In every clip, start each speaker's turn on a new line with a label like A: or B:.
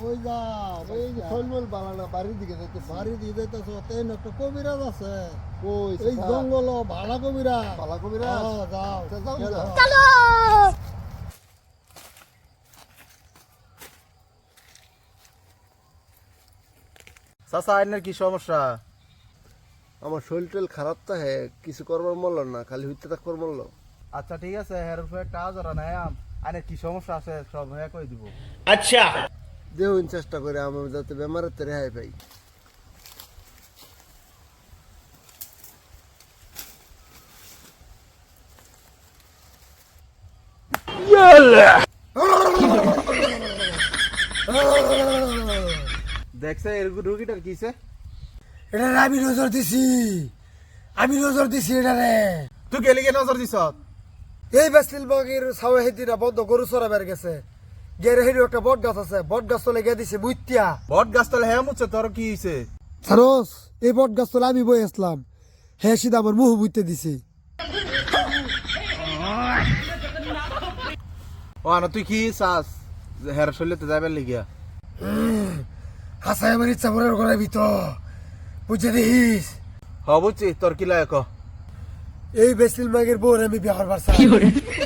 A: কই যাও এই যে ফলমূল বানানা বাড়ির দিকে যাইতে বাড়ির দিকে যাইতেছ তেন একটা কবিরাজ আছে কই এই জঙ্গল ভালা কবিরাজ যাও
B: চলো
C: চাচা আইনের কি সমস্যা?
A: আমার শরীর টল খারাপ তো হ্যাঁ কিছু করবার মরল না খালি হইতে থাকবার মরল।
C: আচ্ছা ঠিক আছে হের উপরে টাকা জরা নাই আইনের কি সমস্যা আছে সব হ্যাঁ কই দিব।
D: আচ্ছা
A: দেখুন চেষ্টা করে আমি যাতে বেমারের তো রেহাই পাই।
C: দেখছে এর রুগীটার কিছে?
E: এটা আমি নজর দিছি এটা রে।
C: তুই গেলিগে নজর দিছ?
E: এই বেসলিল বাগের ছাওয়া হেদিরা বন্ধ গরু চড়াবার গেছে গেরে হেরি একটা বট গাছ আছে বট গাছ তলে গিয়ে দিছে বুইত্যা
C: বট গাছ তলে হ্যাঁ মুছে তোর কি হইছে?
E: সারস এই বট গাছ তলে আমি বই আসলাম হ্যাঁ সিধা আমার মুহ বুইতে দিছে।
C: ও না তুই কি চাস হের শরীরতে যাবেন লিগিয়া?
E: হাসাই আমার ইচ্ছা মনের করাবি তো বুঝে দিস।
C: হ বুঝছি তোর কি লাগে ক।
E: এই বেসলিল বাগের বউর আমি বিয়ে করবার চাই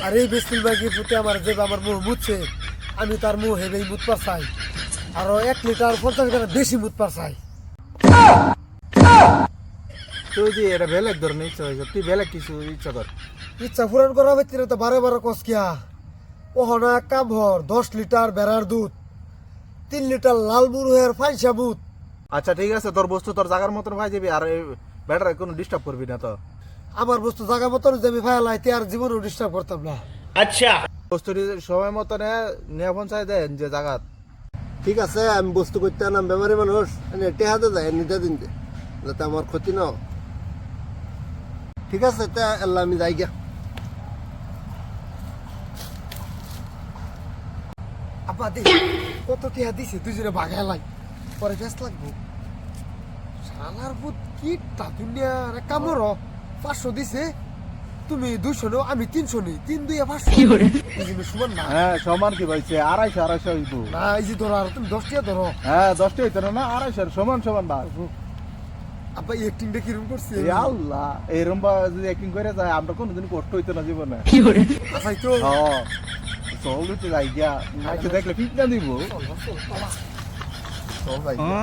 E: আর এই বেসলিল বাগের প্রতি আমার যে আমার মুহ মুছছে আমি তার মুহ হেবেই মুতবার চাই আরো 1 লিটার 50 গ্রাম বেশি মুতবার চাই।
C: তুই যে এটা বেলেগ ধরনের ইচ্ছা হয়েছে তুই বেলেগ কিছু ইচ্ছা কর।
E: ইচ্ছা পূরণ করা ভিতরে তো বারে বারে কসকিয়া ওহনা কাম হর 10 লিটার বেড়ার দুধ 3 লিটার লাল মুরুহের ফাইসা বুত।
C: আচ্ছা ঠিক আছে তোর বস্তু তোর জায়গার মতন ভাই যাবি আর ব্যাটারে কোনো ডিস্টার্ব করবি না তো।
E: আমার বস্তু জায়গা মতন যে আমি ফায়ালাই তে আর জীবনও ডিস্টার্ব করতাম না।
D: আচ্ছা
C: বস্তুটি সময় মতন নিয়ে পৌঁছায় দেন যে জায়গা।
A: ঠিক আছে আমি বস্তু করতে আনাম বেমারি মানুষ টেহাতে যায় নিতে দিন যাতে আমার ক্ষতি না। ঠিক আছে তা আল্লাহ আমি যাই গিয়া।
E: আপা দে কত টিহা দিছে দুজনে ভাগালাই পরে বেশ লাগবো শালার বুত কি তা দুনিয়ার কামড় 500 দিছে তুমি 200 নাও আমি 300 নি 3 2 500 দুজনে সমান না।
C: হ্যাঁ সমান কি ভাইছে 250 হইব
E: না এই যে ধরো আর তুমি 10 টিয়া ধরো।
C: হ্যাঁ 10টা হইতো না 250 সমান সমান ভাই।
E: আপা অ্যাক্টিংটা কিরকম করছে?
C: এ আল্লাহ এরম যদি অ্যাক্টিং করে যায় আমরা কোনোদিন কষ্ট হইতো না জীবনে।
E: আসাই তো
C: হ্যাঁ চল দিতে যাই গিয়া নাকি দেখলে ঠিক না দিব।
E: চল চল
C: চল যাই গিয়া।